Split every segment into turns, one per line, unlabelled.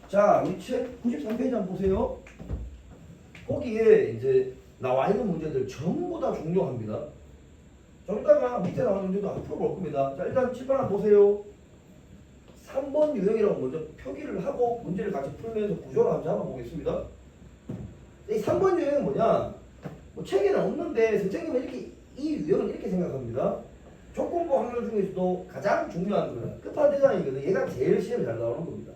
자, 우리 책 93페이지 한번 보세요. 거기에 이제 나와 있는 문제들 전부 다 중요합니다. 좀 이따가 밑에 나오는 문제도 한번 풀어볼 겁니다. 자, 일단 칠판 한번 보세요. 3번 유형이라고 먼저 표기를 하고 문제를 같이 풀면서 구조를 한번 잡아보겠습니다. 이 3번 유형은 뭐냐? 뭐 책에는 없는데 선생님은 이렇게 이 유형은 이렇게 생각합니다. 조건부 확률 중에서도 가장 중요한 거는 끝판대장이거든. 얘가 제일 시험에 잘 나오는 겁니다.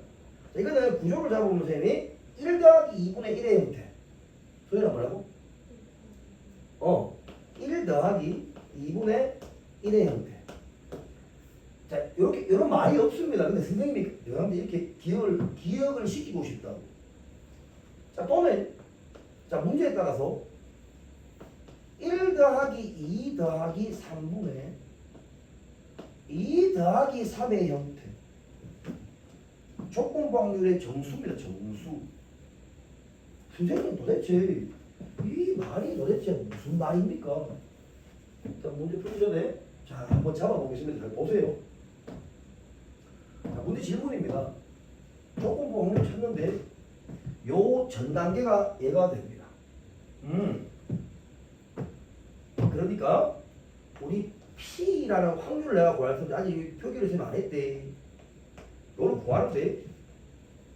자, 이거는 구조를 잡아보면 쌤이 1 더하기 2분의 1의 형태. 소리가 뭐라고? 1 더하기 2분의 1의 형태. 자, 요렇게, 요런 말이 없습니다. 근데 선생님이 여러분들 이렇게 기억을 시키고 싶다고. 자, 또는, 자, 문제에 따라서 1 더하기 2 더하기 3분의 2 더하기 3의 형태. 조건부 확률의 정수입니다. 정수. 선생님 도대체 이 말이 도대체 무슨 말입니까? 자, 문제 풀기 전에 자, 한번 잡아보겠습니다. 잘 보세요. 자, 문제 질문입니다. 조건부 확률 찾는데 요 전 단계가 얘가 됩니다. 그러니까 우리 P라는 확률을 내가 구할 텐데 아직 표기를 지금 안 했대. 요걸 구하는 데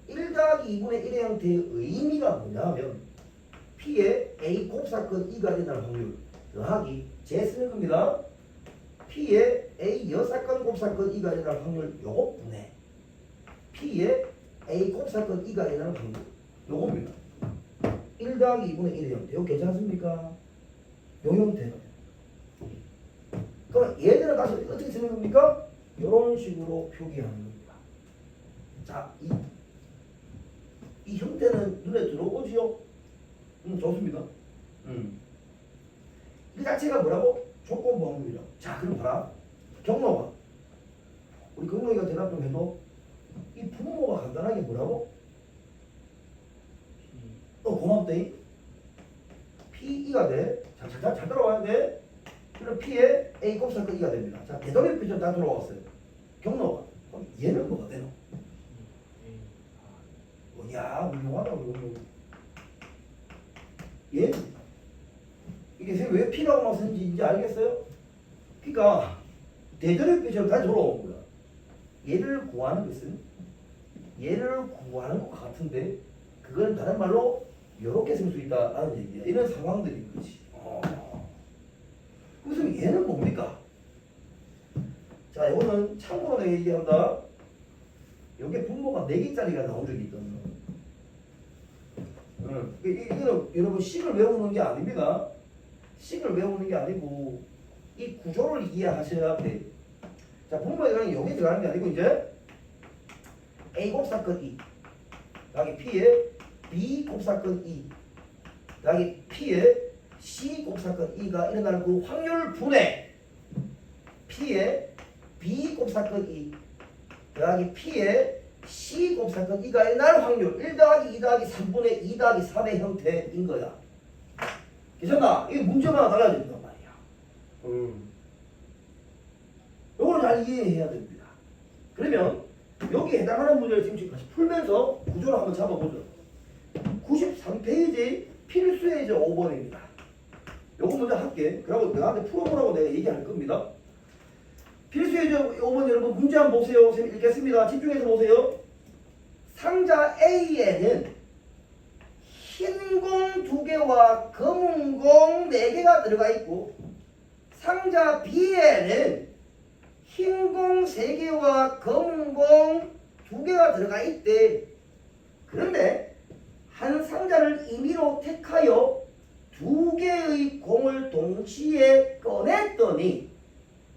1 더하기 2분의 1의 형태의 의미가 뭐냐면 P의 A 곱사건 2가 된다는 확률 더하기 제 쓰는 겁니다. P의 A 여사건 곱사건 2가 된다는 확률 요거 분해 P의 A 곱사건 2가 된다는 확률 요겁니다. 1 더하기 2분의 1의 형태 이거 괜찮습니까? 요 형태가 그럼 얘들은 다시 어떻게 쓰는 겁니까? 이런 식으로 표기하는 겁니다. 자, 이 형태는 눈에 들어오지요? 좋습니다. 이 자체가 뭐라고? 조건부 확률이라고. 자, 그럼 봐라. 경로가. 우리 경로이가 대답 좀 해도 이 분모가 간단하게 뭐라고? 고맙대. P2가 돼. 자, 잘 들어와야 돼. 그럼 P에 A 곱사건 2가 됩니다. 자, 대동의 표준 다 들어왔어요. 경로가. 그럼 얘는 뭐가 되노? 야, 훌륭하다, 그러면. 얘, 이게 왜 P라고만 쓰는지 이제 알겠어요? 그러니까, 대전의 표준을 다 들어온 거야. 얘를 구하는 것은, 얘를 구하는 것 같은데, 그건 다른 말로, 이렇게 쓸 수 있다라는 얘기야. 이런 상황들인 거지. 그래서 얘는 뭡니까? 자, 이거는 참고로 내가 얘기한다. 여기에 분모가 4개짜리가 나온 적이 있거든요. 이거는 여러분 식을 외우는 게 아닙니다. 식을 외우는 게 아니고 이 구조를 이해하셔야 돼. 자, 분모에 들어가는 여기 들어가는 게 아니고 이제 A 곱사건 2 더하기 P에 B 곱사건 2 더하기 P에 C 곱사건 2가 일어나는 그 확률 분해 P에 B 곱사건 2 더하기 P에 C 곱사건 2가 일어날 확률 1 더하기 2 더하기 3분의 2 더하기 3의 형태인 거야. 괜찮나? 이게 문제마다 달라진단 말이야. 요걸 잘 이해해야 됩니다. 그러면 여기에 해당하는 문제를 지금 같이 풀면서 구조를 한번 잡아보죠. 93페이지 필수의 5번입니다. 요거 먼저 할게. 그리고 너한테 풀어보라고 내가 얘기할 겁니다. 필수의 5번 여러분 문제 한번 보세요. 선생님 읽겠습니다. 집중해서 보세요. 상자 A에는 흰 공 2개와 검은 공 4개가 들어가 있고 상자 B에는 흰 공 3개와 검은 공 2개가 들어가 있대. 그런데 한 상자를 임의로 택하여 2개의 공을 동시에 꺼냈더니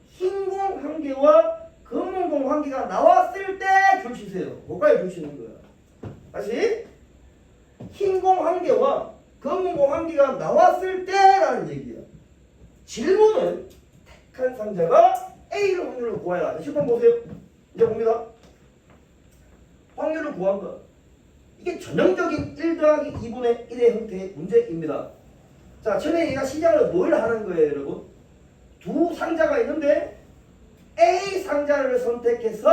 흰 공 1개와 검은 공 1개가 나왔을 때 줄치세요. 뭐가에 줄치는 거야? 다시 흰 공 1개와 검은 공 1개가 나왔을 때라는 얘기야. 질문은 택한 상자가 A를 확률을 구하여라. 10번 보세요. 이제 봅니다. 확률을 구한 거. 이게 전형적인 1 더하기 2분의 1의 형태의 문제입니다. 자, 처음에 얘가 시작을 뭘 하는 거예요, 여러분? 두 상자가 있는데 A 상자를 선택해서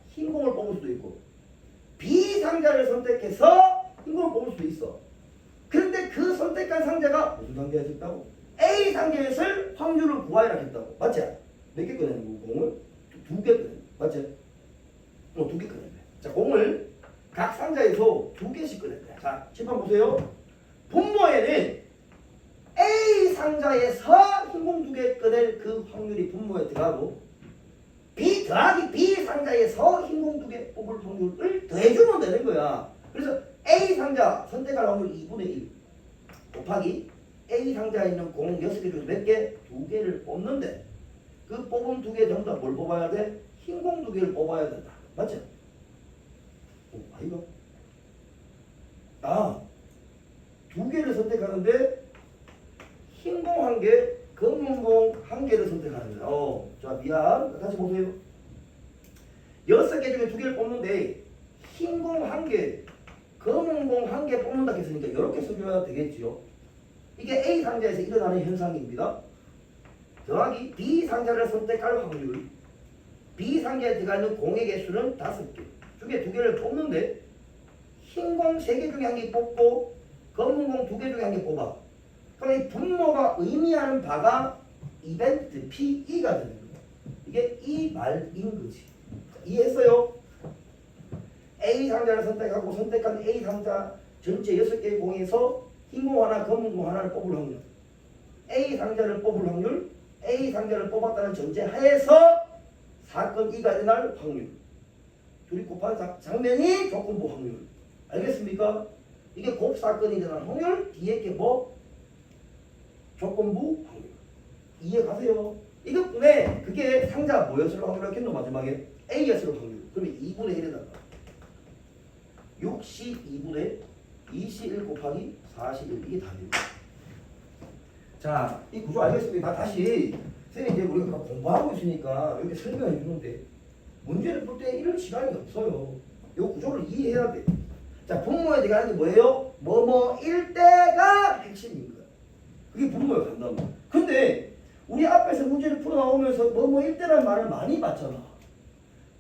흰 공을 뽑을 수도 있고 B B 상자를 선택해서 흰공을 뽑을 수도 있어. 그런데 그 선택한 상자가 무슨 상자에서 있다고? A 상자에서 확률을 구하여라 했다고. 맞지? 몇 개 꺼내는 거? 공을? 2개 꺼내는 거. 맞지? 2개 꺼내는 거야. 자, 공을 각 상자에서 2개씩 꺼낼 거야. 자, 칠판 보세요. 분모에는 A 상자에서 흰공 2개 꺼낼 그 확률이 분모에 들어가고 B 더하기 B 상자에서 흰공 2개 뽑을 확률을 더해주면 되는 거야. 그래서 A 상자 선택할 확률 2분의 1 곱하기 A 상자에 있는 공 6개 중에서 몇 개? 2개를 뽑는데 그 뽑은 2개 전부 다 뭘 뽑아야 돼? 흰공 2개를 뽑아야 된다. 맞죠? 아이가? 2개를 선택하는데 흰공 1개, 검은공 1개를 선택하는 거야. 자, 미안. 다시 보세요. 6개 중에 2개를 뽑는데 흰공 1개, 검은공 1개 뽑는다 했으니까 이렇게 써줘야 되겠지요. 이게 A 상자에서 일어나는 현상입니다. 더하기 B 상자를 선택할 확률. B 상자에 들어가는 공의 개수는 5개. 중에 2개를 뽑는데 흰공 3개 중에 1개 뽑고 검은공 2개 중에 1개 뽑아. 그럼 이 분모가 의미하는 바가 이벤트 PE가 되는 거예요. 이게 이 말인 거지. 이해했어요? A 상자를 선택하고 선택한 A 상자 전체 6개의 공에서 흰공 하나, 검은공 하나를 뽑을 확률. A 상자를 뽑을 확률, A 상자를 뽑았다는 전제 하에서 사건 2가 일어날 확률. 둘이 곱한 장면이 조건부 확률. 알겠습니까? 이게 곱사건이 일어날 확률, 뒤에 게 뭐? 조건부 확률. 이해 가세요? 이것뿐에 그게 상자 뭐였을 확률을 했노 마지막에? A였을 확률. 그러면 2분의 1에다가 62분의 21 곱하기 41 이게 답입니다. 자, 이 구조 알겠습니다. 다시 선생님 이제 우리가 공부하고 있으니까 여기 설명해 주는데 문제를 풀 때 이럴 시간이 없어요. 이 구조를 이해해야 돼. 자, 분모에 들어가는 게 뭐예요? 뭐뭐일 때가 핵심인 거야. 그게 분모에 간단 말이야. 근데 우리 앞에서 문제를 풀어 나오면서 뭐뭐일 때라는 말을 많이 봤잖아.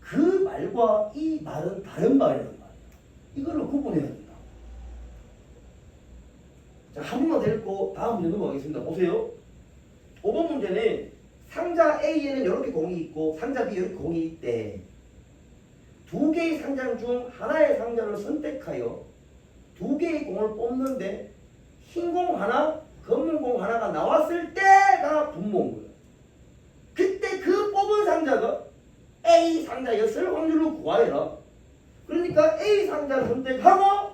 그 말과 이 말은 다른 말이란 말이야. 이거를 구분해야 된다. 자, 한 번만 더 읽고 다음 문제 넘어가겠습니다. 보세요. 5번 문제는 상자 A에는 이렇게 공이 있고 상자 B에 이렇게 공이 있대. 2개의 상자 중 하나의 상자를 선택하여 2개의 공을 뽑는데 흰 공 하나, 검은 공 하나가 나왔을 때가 분모인 거야. 그때 그 뽑은 상자가 A 상자였을 확률로 구하여라. 그러니까 A 상자를 선택하고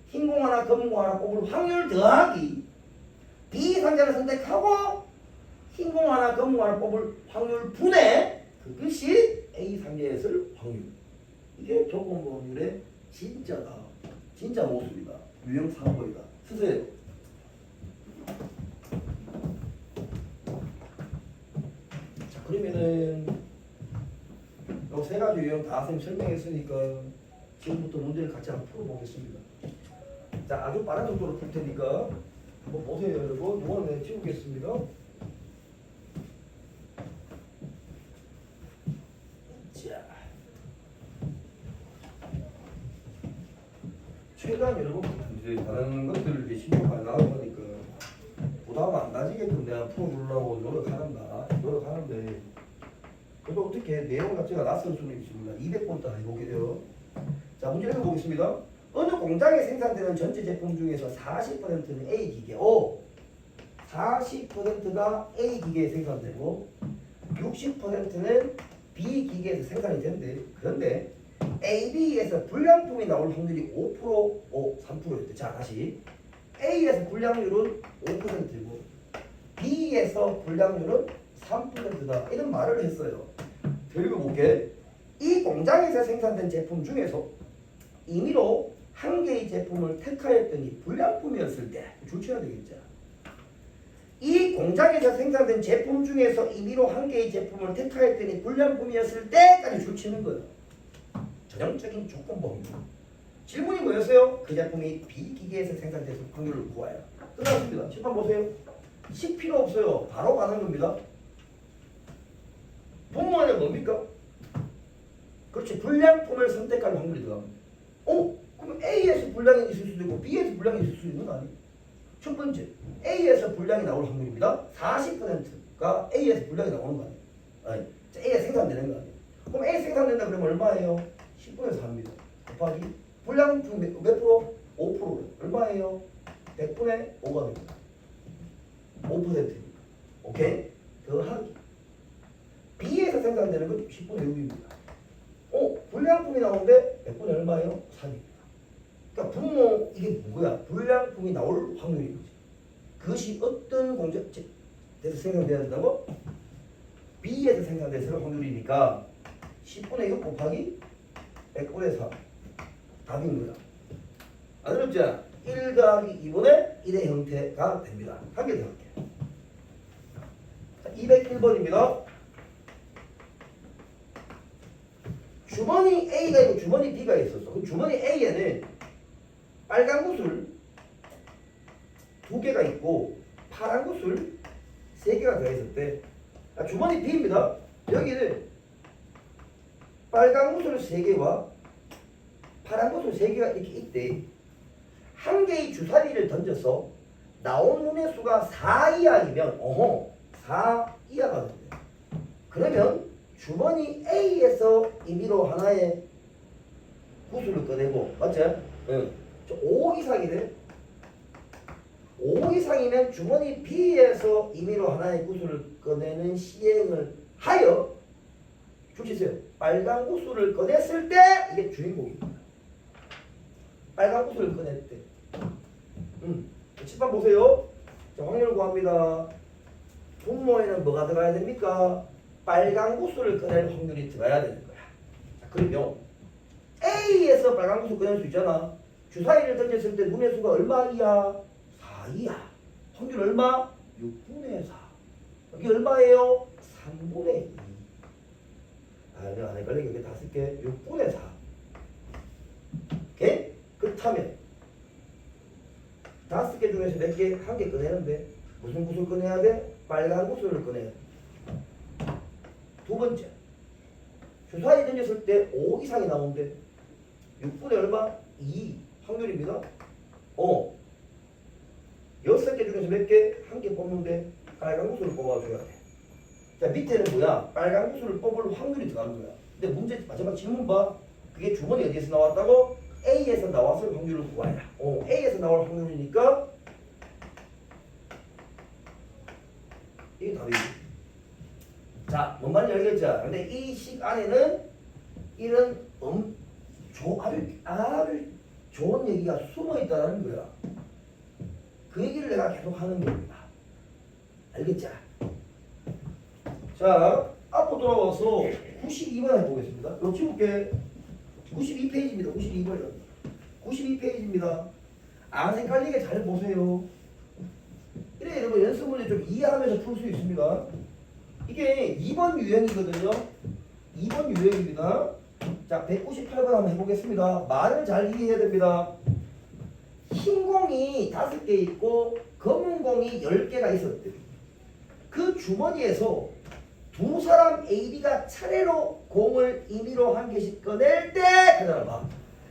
흰 공 하나, 검은 공 하나 뽑을 확률 더하기 B 상자를 선택하고 흰 공 하나, 검은 공 하나 뽑을 확률 분의 그것이 A 상자였을 확률. 이게 조건부 확률의 진짜다. 진짜 모습이다. 유형 사고이다. 쓰세요. 자, 그러면은 요 세 가지 유형 다 선생님 설명했으니까 지금부터 문제를 같이 한번 풀어보겠습니다. 자, 아주 빠른 속도로 풀 테니까 한번 보세요, 여러분. 이거는 내가 지우겠습니다. 자, 최대한 여러분 이제 다른 것들을 이제 신경 안 나올 거니까 부담 안 가지게끔 내가 풀어주려고 노력하는데 그래도 어떻게 내용 자체가 낯설 수는 있습니다. 200번도 아니고 그죠? 자, 문제 읽어보겠습니다. 어느 공장에 생산되는 전체 제품 중에서 40%는 A 기계, 40%가 A 기계에 생산되고 60%는 B 기계에서 생산이 된대. 그런데 AB에서 불량품이 나올 확률이 5%, 3%였대. 자, 다시 A에서 불량률은 5%고 B에서 불량률은 3%다. 이런 말을 했어요. 더 읽어볼게. 이 공장에서 생산된 제품 중에서 임의로 한 개의 제품을 택하였더니 불량품이었을 때 줄쳐야 되겠죠. 이 공장에서 생산된 제품 중에서 임의로 한 개의 제품을 택하였더니 불량품이었을 때까지 줄치는 거예요. 전형적인 조건부입니다. 질문이 뭐였어요? 그 제품이 B기계에서 생산돼서 확률을 구하여. 끝났습니다. 칠판 보세요. 식 필요 없어요. 바로 가는 겁니다. 분모는 뭡니까? 그렇지. 불량품을 선택할 확률이 들어갑니다. 불량이 있을 수도 있고 B에서 불량이 있을 수 있는 거 아니에요? 첫 번째, A에서 불량이 나올 확률입니다. 40%가 A에서 불량이 나오는 거 아니에요? 아니, A가 생산되는 거 아니에요? 그럼 A 생산된다 그러면 얼마예요? 10분의 4입니다. 곱하기 불량품 몇 프로? 5%요. 얼마예요? 100분의 5가 됩니다. 5%입니다. 오케이? 더하기 B에서 생산되는 건 10분의 6입니다. 불량품이 나오는데 100분의 얼마예요? 3입니다. 그러니까 분모 이게 뭐야? 불량품이 나올 확률인 거죠. 그것이 어떤 공제에서 생산돼야 된다고? B에서 생산될 확률이니까 10분의 6 곱하기 100분의 3 답인 거야. 안 어렵죠? 1 더하기 2분의 1의 형태가 됩니다. 한 개 더 할게요. 201번입니다. 주머니 A가 있고 주머니 B가 있었어. 그 주머니 A에는 빨간 구슬 2개가 있고 파란 구슬 3개가 들어있었대. 주머니 B입니다. 여기는 빨간 구슬 3개와 파란 구슬 3개가 이렇게 있대. 한 개의 주사위를 던져서 나온 눈의 수가 4 이하이면 4 이하가 된대. 그러면 주머니 A에서 임의로 하나의 구슬을 꺼내고 맞죠? 응. 5 이상이래. 5 이상이면 주머니 B에서 임의로 하나의 구슬을 꺼내는 시행을 하여 주시세요. 빨간 구슬을 꺼냈을 때 이게 주인공입니다. 빨간 구슬을 꺼낼 때. 칠판 보세요. 자, 확률 구합니다. 분모에는 뭐가 들어가야 됩니까? 빨간 구슬을 꺼낼 확률이 들어가야 되는 거야. 자, 그러면 A에서 빨간 구슬 꺼낼 수 있잖아. 주사위를 던졌을 때 눈의 수가 얼마이야? 4이야. 확률 얼마? 6분의 4. 여기 얼마예요? 3분의 2. 내가 안 헷갈리게 여기 다 쓸게. 6분의 4. 오케이? 그렇다면 5개 중에서 몇 개? 한 개 꺼내는데 무슨 구슬 꺼내야 돼? 빨간 구슬을 꺼내야 돼. 두 번째, 주사위 던졌을 때 5 이상이 나오는데 6분의 얼마? 2 확률입니다. 6개 중에서 몇 개? 한 개 뽑는데 빨간 구슬을 뽑아줘야 돼. 자, 밑에는 뭐야? 빨간 구슬을 뽑을 확률이 들어가는 거야. 근데 문제 마지막 질문 봐. 그게 주머니 어디에서 나왔다고? A에서 나왔을 확률을 구하라. A에서 나올 확률이니까 이게 답이지. 자, 뭔 말인지 알겠죠? 근데 이 식 안에는 이런 아주 좋은 얘기가 숨어 있다는 거야. 그 얘기를 내가 계속 하는 겁니다. 알겠죠? 자, 앞으로 돌아와서 92번 해보겠습니다. 이거 찍을게. 92페이지입니다. 92번. 92페이지입니다. 안 헷갈리게 잘 보세요. 이래 여러분 연습 문제 좀 이해하면서 풀 수 있습니다. 이게 2번 유형이거든요. 2번 유형입니다. 자, 198번 한번 해보겠습니다. 말을 잘 이해해야 됩니다. 흰 공이 5개 있고 검은 공이 10개가 있었대. 그 주머니에서 두 사람 AB가 차례로 공을 임의로 한 개씩 꺼낼 때 해달라.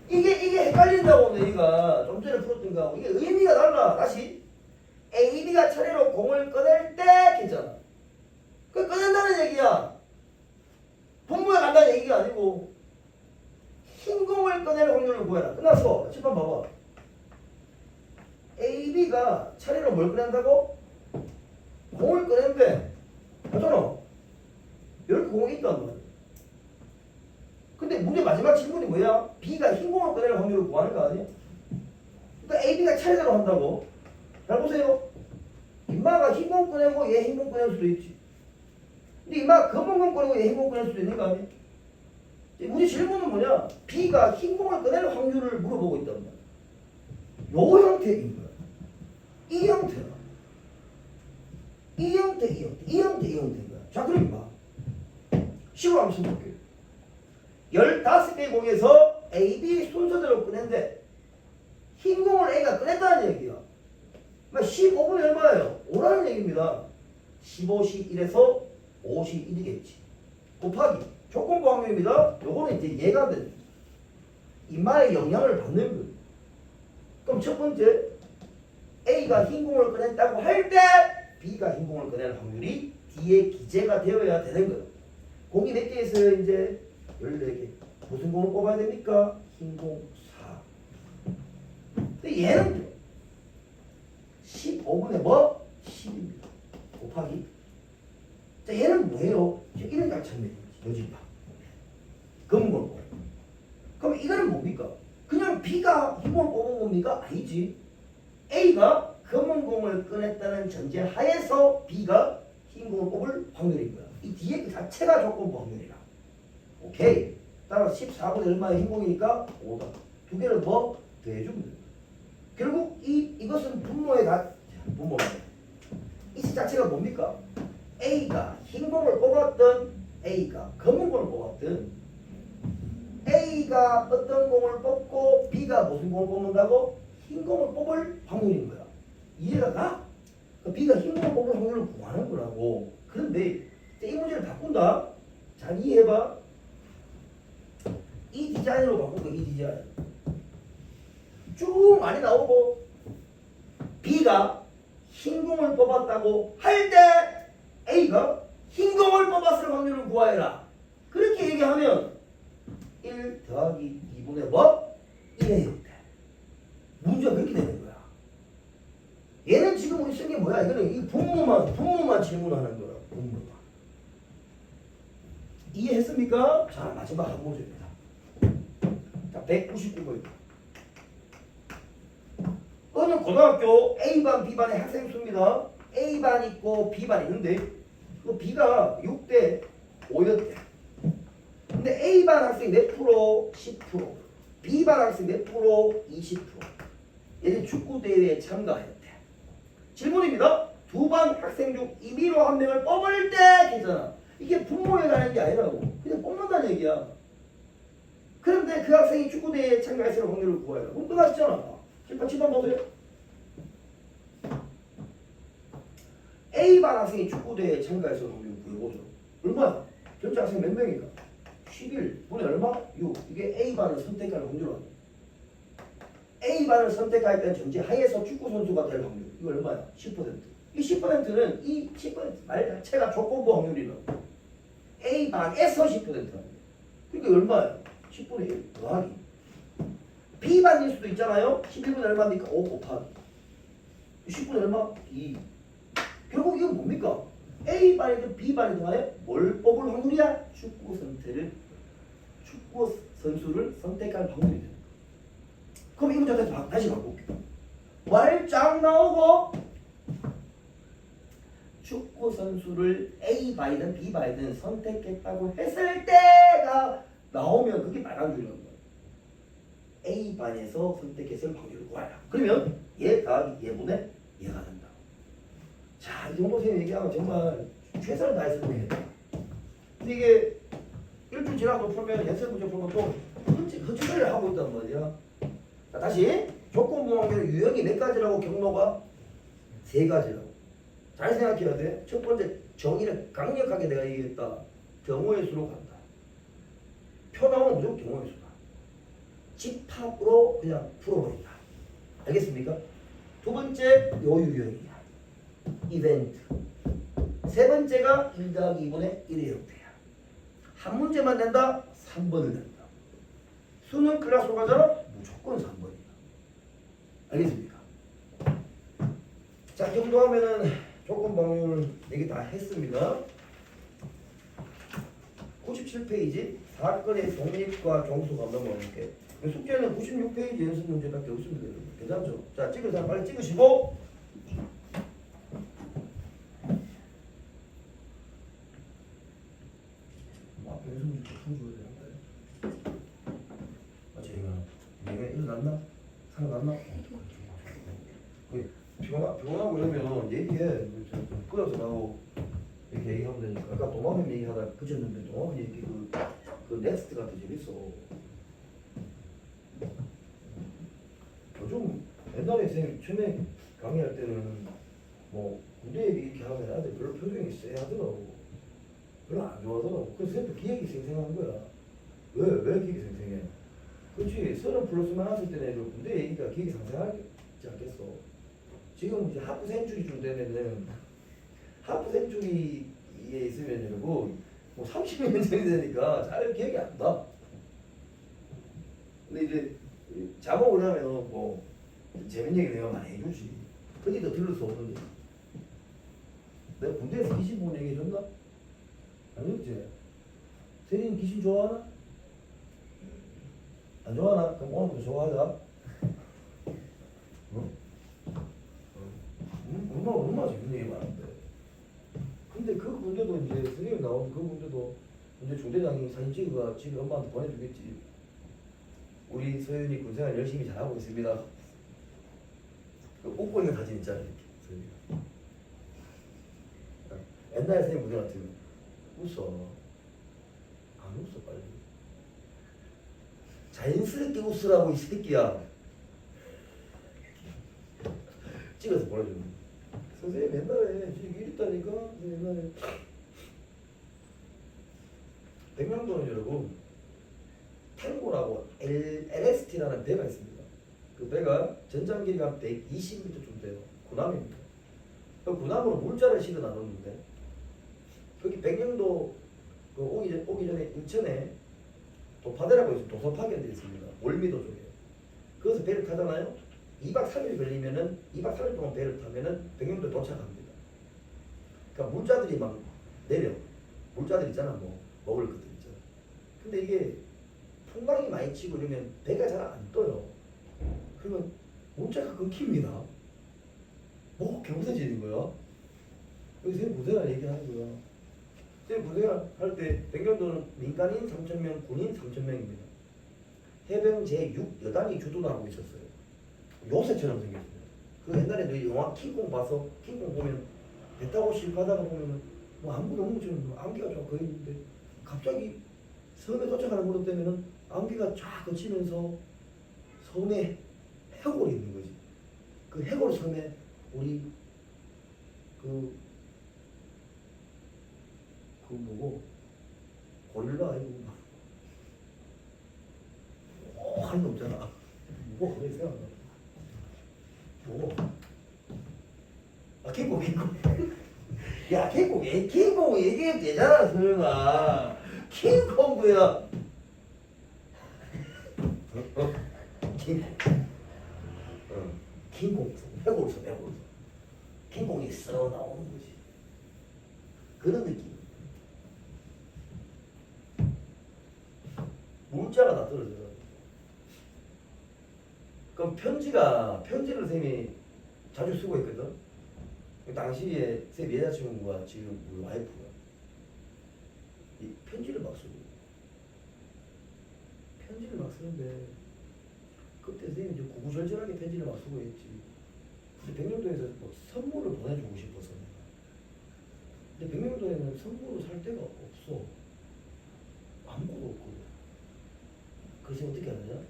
이게 헷갈린다고 얘가 좀 전에 풀었던 거하고 이게 의미가 달라. 다시 AB가 차례로 공을 꺼낼 때 괜찮아. 그 꺼낸다는 얘기야. 분모에 간다는 얘기가 아니고 흰 공을 꺼낼 확률을 구해라. 끝났어. 칠판 봐봐. AB가 차례로 뭘 꺼낸다고? 공을 꺼낸대. 맞잖아. 이렇게 공이 있단 말이야. 근데 문제 마지막 질문이 뭐야? B가 흰 공을 꺼낼 확률을 구하는 거 아니야? 그러니까 AB가 차례대로 한다고. 잘 보세요. 임마가 흰 공 꺼내고 얘 흰 공 꺼낼 수도 있지. 근데 임마가 검은 공 꺼내고 얘 흰 공 꺼낼 수도 있는 거 아니야? 문제 질문은 뭐냐? B가 흰 공을 꺼낼 확률을 물어보고 있단 말이야. 요 형태인 거야. 이 형태야. 이 형태인 거야. 자, 그럼 봐. 식으로 한번 써볼게요. 15개 공에서 A, B 순서대로 꺼낸데 흰 공을 A가 꺼냈다는 얘기야. 15분이 얼마예요? 5라는 얘기입니다. 15시 1에서 5시 1이겠지. 곱하기 조건부 확률입니다. 요거는 이제 얘가 된 임마의 영향을 받는 거예요. 그럼 첫 번째 A가 흰 공을 꺼냈다고 할 때 B가 흰 공을 꺼낼 확률이 D에 기재가 되어야 되는 거예요. 공이 몇 개 있어요? 이제 14개. 무슨 공을 뽑아야 됩니까? 흰 공 4. 근데 얘는 15분의 뭐? 10입니다. 곱하기. 자, 얘는 뭐예요? 이런 장면이지. 여진다. 검은 걸 뽑아. 그럼 이거는 뭡니까? 그냥 B가 흰 공을 뽑은 겁니까? 아니지. A가 검은 공을 꺼냈다는 전제 하에서 B가 흰 공을 뽑을 확률인 거야. 이 뒤에 그 자체가 조건부 확률이라. 오케이. 따라서 14분의 얼마의 흰 공이니까 5다. 두 개를 뭐 더해주면 돼. 결국 이것은 분모의 이 자체가 뭡니까? A가 흰 공을 뽑았던 A가 검은 공을 뽑았던 A가 어떤 공을 뽑고 B가 무슨 공을 뽑는다고? 흰 공을 뽑을 확률인 거야. 이해가 가? B가 흰 공을 뽑을 확률을 구하는 거라고. 그런데 이 문제를 바꾼다. 잘 이해해봐. 이 디자인으로 바꾼 거. 이 디자인 쭉 많이 나오고 B가 흰 공을 뽑았다고 할 때 A가 흰 공을 뽑았을 확률을 구하여라. 그렇게 얘기하면 1 더하기 2분의 뭐? 1의 6대. 문제가 그렇게 되는 거야. 얘는 지금 우리 쓴 게 뭐야? 이거는 이 분모만 질문하는 거야. 분모만. 이해했습니까? 자, 마지막 한 문제입니다. 자, 199번입니다. 어느 고등학교 A반, B반의 학생 수입니다. A반 있고 B반 있는데 그 B가 6대 5였대. 근데 A반 학생 몇 프로? 10%. B반 학생 몇 프로? 20%. 얘는 축구대회에 참가했대. 질문입니다. 두 반 학생 중 임의로 한 명을 뽑을 때 괜찮아. 이게 분모에 관한 게 아니라고. 그냥 뽑는다는 얘기야. 그런데 그 학생이 축구대회에 참가했을 확률을 구해라. 그럼 끝났잖아. 칠판 보세요. A반 학생이 축구대회에 참가했을 확률을 구해보죠. 얼마야? 전체 학생 몇 명인가? 11분의 얼마? 6. 이게 A반을 선택할 확률 아니야. A반을 선택할 때는 전제 하에서 축구 선수가 될 확률. 이거 얼마야? 10%. 이 10%는 이 10%말 자체가 조건부 확률이라고. A반에서 10%라고. 그러니까 얼마야? 10분의 1 더하기. B반일 수도 있잖아요. 11분의 얼마니까 5 곱하기. 10분의 얼마? 2. 결국 이건 뭡니까? A반이든 B반이든 간에 뭘 뽑을 확률이야? 축구 선수를 선택할 확률이 돼. 그럼 이 문제 다시 바꿀게. 말짱 나오고 축구 선수를 A반이든 B반이든 선택했다고 했을 때가 나오면 그게 빨간 줄이라는 거야. A반에서 선택했을 확률을 구하라. 그러면 얘 더하기 얘분의 얘가 된다. 자, 이 정도 쌤이 얘기하면 정말 최선을 다해서 되겠다. 근데 이게 일주일 지나고 풀면 연습 문제 풀면 또 흐지를 하고 있단 말이야. 자, 다시 조건부 확률 유형이 몇 가지라고? 경로가 3가지라고. 잘 생각해야 돼. 첫 번째, 정의를 강력하게 내가 얘기했다. 경우의 수로 간다. 표 나오면 무조건 경우의 수다. 집합으로 그냥 풀어버린다. 알겠습니까? 두 번째, 요 유형이야. 이벤트. 세 번째가 1 더하기 2분의 1의 형태야. 한 문제만 낸다? 3번을 낸다. 수능 클래스로 가잖아? 무조건 3번이야. 알겠습니까? 자, 이 정도 하면은 조건 방울 얘기 다 했습니다. 97페이지 사건의 독립과 종수가 넘어갈게. 숙제는 96페이지 연습 문제밖에 없습니다. 괜찮죠? 자, 찍을 사람 빨리 찍으시고. 연습 문제 풀어줘야 되는데. 내가 일어났나? 살아났나? 피곤하고 이러면 얘기해. 끊어서 나고 이렇게 얘기하면 되니까. 아까 도마뱀 얘기하다 그쳤는데 도마뱀 얘기 그 넥스트가 더 재밌어. 요즘 옛날에 선생님 처음에 강의할 때는 뭐 군대 얘기 이렇게 하면 애들 별로 표정이 쎄하더라고. 별로 안 좋아하더라고. 그래서 선생님도 기억이 생생한 거야. 왜 기억이 생생해? 그렇지. 30 플러스만 했을 때는 군대 얘기가 기억이 상상하지 않겠어. 지금 이제 하프 센츄리 쯤 되면은 하프 센츄리에 있으면 이러고 뭐 30년 전이 되니까 잘 기억이 안 나. 근데 이제 자막을 하면 뭐 재밌는 얘기 내가 많이 해주지. 흔히 더 들을 수 없는데. 내가 군대에서 귀신 본 얘기 해줬나? 아니었지. 세린이 귀신 좋아하나? 안 좋아하나? 그럼 오늘부터 좋아하자. 응? 얼마나 재밌는 얘기 많은데. 근데 그 군대도 이제 선생님 나온 그 군대도 이제 중대장이 사진 찍어가 집에 엄마한테 보내주겠지. 우리 서윤이 군생활 열심히 잘하고 있습니다. 그 웃고 있는 사진 있잖아 이렇게 서윤이가. 옛날 선생님 군대 같으면 웃어. 안 웃어 빨리. 자연스럽게 웃으라고 이 새끼야. 찍어서 보내주는. 선생님 옛날에 지금 이랬다니까. 옛날에 백령도는 여러분 탱고라고 LST라는 배가 있습니다. 그 배가 전장 길이가 120m쯤 돼요. 군함입니다. 그 군함으로 물자를 실어 나눴는데 거기 백령도 그 오기 전에 인천에 도파대라고 있어요. 도서파견들이 있습니다. 월미도 쪽에. 거기서 배를 타잖아요. 2박 3일 걸리면은 2박 3일 동안 배를 타면은 백령도에 도착합니다. 그러니까 물자들이 막 내려. 물자들 있잖아. 뭐 먹을 것들 있잖아. 근데 이게 풍랑이 많이 치고 이러면 배가 잘 안 떠요. 그러면 물자가 끊깁니다. 뭐 경사지는 거야. 여기 선생님 고생할 얘기하는 거야. 선생님 고생할 때 백령도는 민간인 3,000명, 군인 3,000명입니다. 해병 제6 여단이 주둔을 하고 있었어요. 요새처럼 생겼어요. 그 옛날에 너 영화 킹콩 봐서 킹콩 보면 배 타고 실가다가 보면은 뭐 아무도 없는 것처럼 안개가 쫙 거있는데 갑자기 섬에 도착하는 무렵 되면은 안개가 쫙 거치면서 섬에 해골이 있는 거지. 그 해골 섬에 우리 그 뭐고 고릴라 아니고 하는 거 없잖아. 뭐 그래 생각나. 뭐? 아 킹콩. 야 킹콩 얘기해도 되잖아 소영아. 킹콩 뭐야? 킹콩. 킹콩 해골섬. 킹콩이 써 나오는 거지. 그런 느낌. 물자가 다 떨어져. 그럼 편지를 쌤이 자주 쓰고 있거든. 당시에 쌤 여자친구가 지금 우리 와이프가 이 편지를 막 쓰는데 그때 쌤이 좀 구구절절하게 편지를 막 쓰고 있지. 근데 백령도에서 뭐 선물을 보내주고 싶어서 내가. 근데 백령도에는 선물을 살 데가 없어. 아무것도 없고. 그래서 어떻게 하느냐?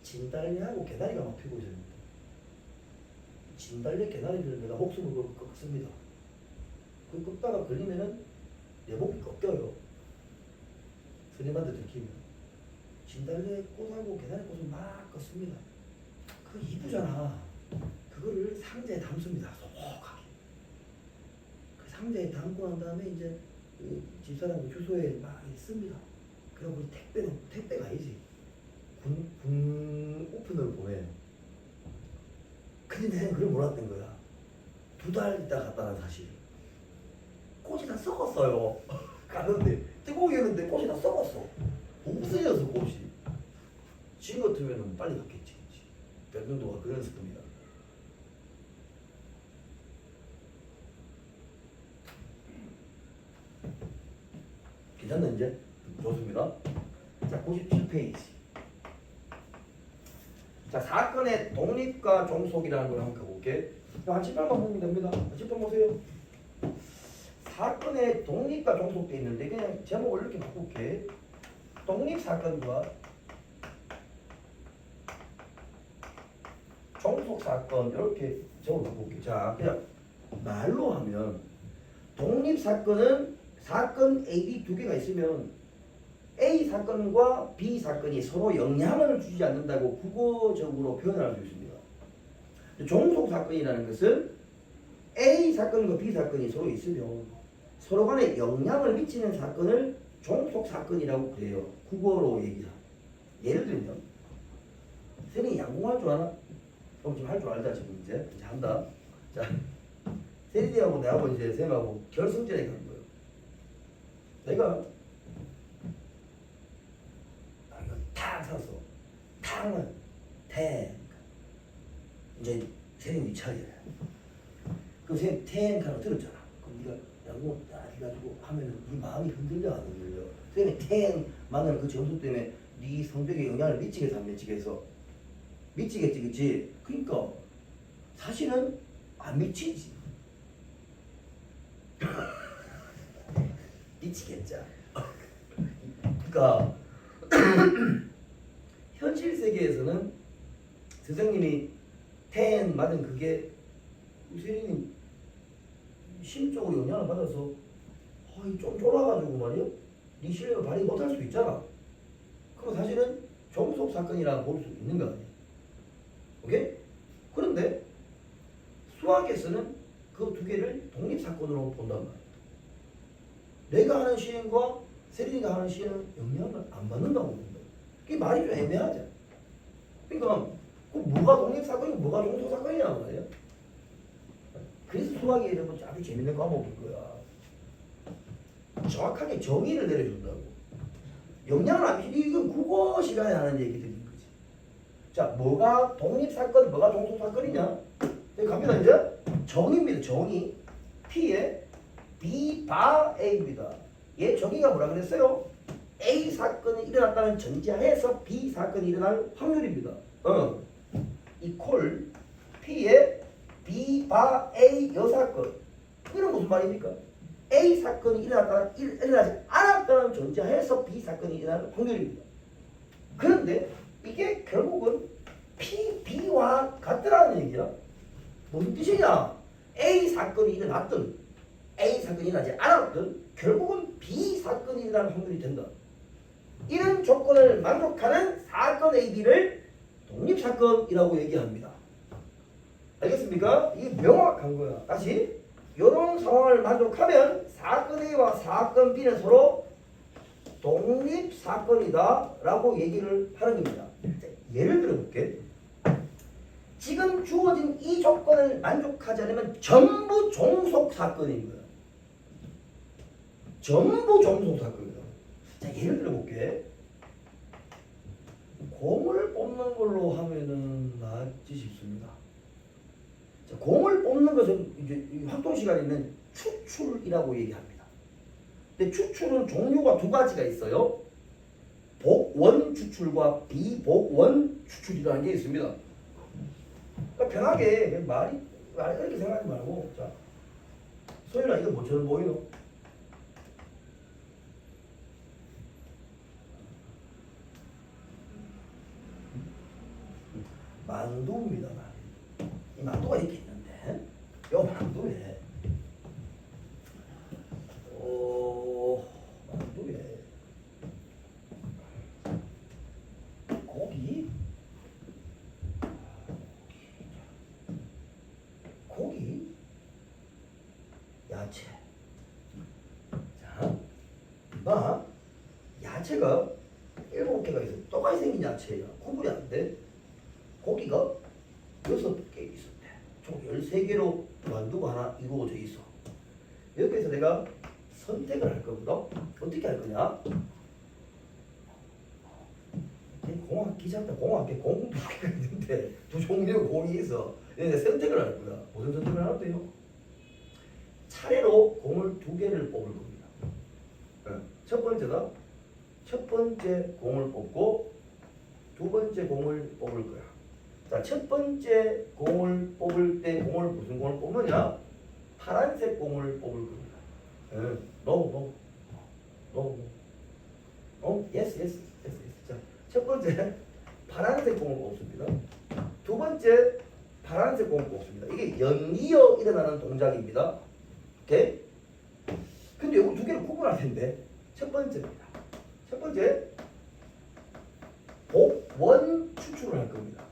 진달래하고 개나리가 막 피고 있습니다. 진달래 개나리를 내가 목숨을 걸고 꺾습니다. 그 꺾다가 걸리면은 내 목이 꺾여요. 스님한테 들키면. 진달래 꽃하고 개나리 꽃을 막 꺾습니다. 그거 이쁘잖아. 그거를 상자에 담습니다. 소복하게. 그 상자에 담고 난 다음에 이제 그 집사람 주소에 막 있습니다. 그리고 택배가 아니지. 군 오픈을 보내. 근데 내가 그걸 몰랐던 거야. 2달 있다 갔다는 사실. 꽃이 다 썩었어요. 가는데 뜨거우였는데 꽃이 다 썩었어. 없어졌어 꽃이. 지금 같으면 빨리 갔겠지. 백령도가 그런 스타입니다. 괜찮나 이제? 좋습니다. 자 97페이지. 자 사건의 독립과 종속이라는 걸 한번 가볼게. 한 18번 보면 됩니다. 10번 보세요. 사건의 독립과 종속돼 있는데 그냥 제목을 이렇게 바꿀게. 독립사건과 종속사건 이렇게 제목을 바꿀게. 자 그냥 말로 하면 독립사건은 사건 A, B 두 개가 있으면 A 사건과 B 사건이 서로 영향을 주지 않는다고 국어적으로 표현할 수 있습니다. 종속 사건이라는 것은 A 사건과 B 사건이 서로 있으면 서로 간에 영향을 미치는 사건을 종속 사건이라고 그래요. 국어로 얘기하면. 예를 들면 선생님이 양궁할 줄 아나? 그럼 지금 할 줄 알다 지금 이제 한다. 자, 세리디하고 내하고 이제 선생님하고 결승전에 가는 거예요. 내가 탁 샀어. 탁은 탱. 이제 선생님이 차례야. 그럼 선생님 탱하고 들었잖아. 그럼 네가 양궁 딱 해가지고 하면은 네 마음이 흔들려 안 흔들려? 선생님이 탱 만나는 그 점수 때문에 네 성적에 영향을 미치겠어 안 미치겠어? 미치겠지, 그치? 그러니까 사실은 안 미치지. 미치겠죠. 그러니까 현실 세계에서는 선생님이 텐 맞은 그게 선생님 심적으로 영향을 받아서 좀 쫄아가지고 말이요, 네 실력을 발휘 못할 수도 있잖아. 그럼 사실은 종속 사건이라 볼 수 있는 거 아니야. 오케이? 그런데 수학에서는 그 두 개를 독립 사건으로 본단 말이야. 내가 하는 시행과 세린이가 하는 시행은 영향을 안 받는다고 본다. 그게 말이 좀 애매하죠. 그러니까 그 뭐가 독립 사건이고 뭐가 종속 사건이냐 말이야. 그래서 수학이 이런 아주 재밌는 과목일 거야. 정확하게 정의를 내려준다고. 영향을 안 미치니 이건 국어 시간에 하는 얘기들인 거지. 자, 뭐가 독립 사건, 뭐가 종속 사건이냐? 여기 갑니다 이제. 정의입니다. 정의. P에 B 바 A입니다. 얘 정의가 뭐라 그랬어요? A 사건이 일어났다는 전제하에서 B 사건이 일어날 확률입니다. 이퀄 P에 B 바 A 여사건. 이건 무슨 말입니까? A 사건이 일어나지 않았다는 전제하에서 B 사건이 일어날 확률입니다. 그런데 이게 결국은 P, B와 같더라는 얘기야. 무슨 뜻이냐? A 사건이 일어났든 A 사건이 일어나지 않았든 결국은 B 사건이 일어날 확률이 된다. 이런 조건을 만족하는 사건 AB를 독립사건이라고 얘기합니다. 알겠습니까? 이게 명확한 거야. 다시 이런 상황을 만족하면 사건 A와 사건 B는 서로 독립사건이다 라고 얘기를 하는 겁니다. 예를 들어볼게. 지금 주어진 이 조건을 만족하지 않으면 전부 종속 사건인 거야. 전부 종속 사건이다. 자, 예를 들어볼게. 공을 뽑는 걸로 하면은 낫지 싶습니다. 자, 공을 뽑는 것은 이제 활동 시간에는 추출이라고 얘기합니다. 근데 추출은 종류가 두 가지가 있어요. 복원 추출과 비복원 추출이라는 게 있습니다. 그러니까 편하게 말이 이렇게 생각하지 말고, 자, 소연아 이거 뭐처럼 보이노? 만두입니다. 이 만두가 이렇게 있는데, 요 만두에 만두에 고기, 야채. 자, 봐. 야채가 7개가 있어. 똑같이 생긴 야채야. 구분이 안 돼. 고기가 6개 있었대. 총 13개로 만두가 하나 이루어져 있어. 여기에서 내가 선택을 할 거거든. 어떻게 할 거냐? 공학 기자한테 공학에 공 2개가 있는데 두 종류의 공이 있어. 내가 선택을 할 거야. 무슨 선택을 하는데요? 차례로 공을 2개를 뽑을 겁니다. 첫 번째다. 첫 번째 공을 뽑고 두 번째 공을 뽑을 거야. 자, 첫 번째 공을 뽑을 때 무슨 공을 뽑느냐? 파란색 공을 뽑을 겁니다. No. Yes. 자, 첫 번째 파란색 공을 뽑습니다. 두 번째 파란색 공을 뽑습니다. 이게 연이어 일어나는 동작입니다. 오케이? 근데 이거 두 개를 구분할 텐데 첫 번째입니다. 첫 번째 복원 추출을 할 겁니다.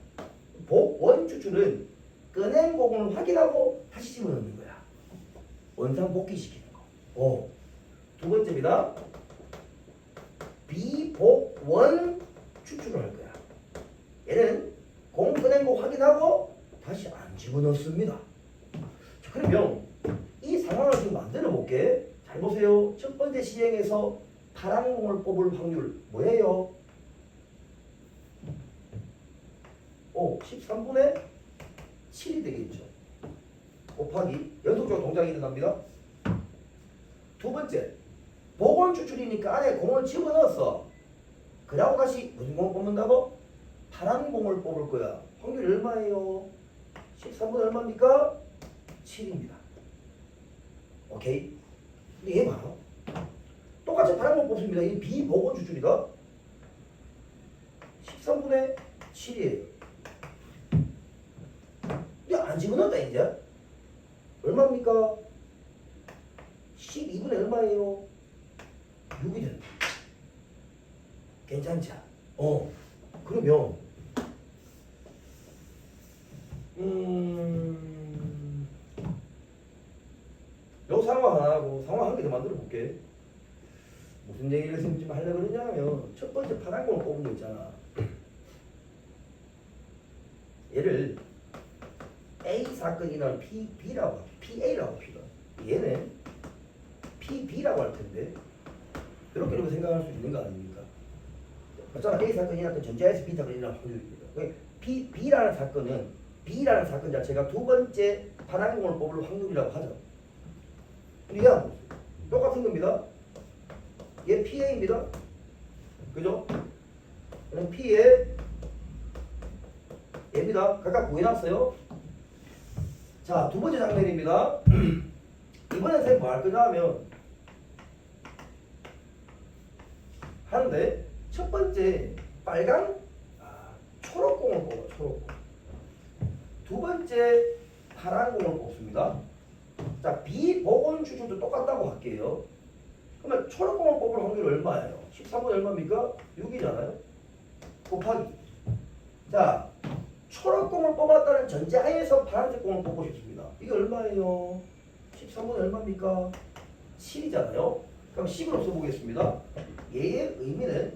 복원 추출은 꺼낸 공을 확인하고 다시 집어넣는 거야. 원상 복귀시키는 거. 두 번째입니다. 비복원 추출을 할 거야. 얘는 공 꺼낸 거 확인하고 다시 안 집어넣습니다. 자, 그러면 이 상황을 지금 만들어 볼게. 잘 보세요. 첫 번째 시행에서 파란 공을 뽑을 확률 뭐예요? 13분의 7이 되겠죠. 곱하기 연속적으로 동작이 일어납니다. 두 번째, 복원 추출이니까 안에 공을 집어넣었어. 그러고 다시 무슨 공을 뽑는다고? 파란 공을 뽑을 거야. 확률이 얼마예요? 13분의 얼마입니까? 7입니다. 오케이? 근데 얘 봐라. 똑같이 파란 공 뽑습니다. 이 비복원 추출이다. 13분의 7이에요. 안 집어넣었다 이제. 얼마입니까? 12분의 얼마예요? 6이 된다. 괜찮죠? 그러면 요 상황 하나 하고 상황 한 개 더 만들어 볼게. 무슨 얘기를 지금 하려고 그러냐면 첫 번째 파란 공을 뽑은 거 있잖아. 얘를 A 사건이나 PB라고 합시다. PA라고 합시다. 얘는 PB라고 할 텐데 이렇게 생각할 수 있는 거 아닙니까? 맞잖아. A 사건이 났던 전자에서 B 사건이 일어날 확률입니다. B라는 사건 자체가 두 번째 파란 공을 뽑을 확률이라고 하죠. 우리가 똑같은 겁니다. 얘 PA입니다. 그죠? 그럼 P에 얘입니다. 각각 구해놨어요. 자, 두 번째 장면입니다. 이번엔 선생님 뭐 할 거냐 하면 하는데 첫 번째 빨강 초록공을 뽑아. 초록공. 두 번째 파란 공을 뽑습니다. 자, 비복원 추출도 똑같다고 할게요. 그러면 초록공을 뽑을 확률 얼마예요? 13분의 얼마입니까? 6이잖아요. 곱하기. 자, 초록공을 뽑았다는 전제하에서 파란색 공을 뽑고 싶습니다. 이게 얼마예요? 13분의 얼마입니까? 7이잖아요. 그럼 10으로 써보겠습니다. 얘의 의미는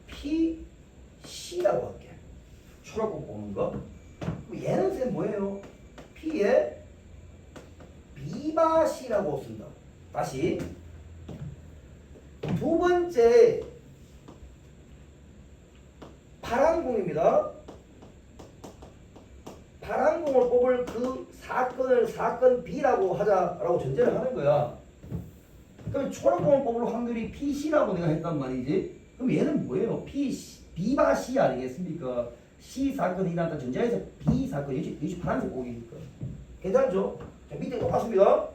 PC라고 할게. 초록공 뽑는 거. 그럼 얘는 선생님 뭐예요? P의 B바C라고 쓴다. 다시 두 번째 파란 공입니다. 파란 공을 뽑을 그 사건을 사건 B라고 하자라고 전제를 하는 거야. 그럼 초록 공을 뽑을 확률이 PC라고 내가 했단 말이지. 그럼 얘는 뭐예요? B바 C 아니겠습니까? C 사건이 일어났다 전제에서 B 사건 역시 파란색 공이니까. 괜찮죠? 자, 밑에 똑같습니다.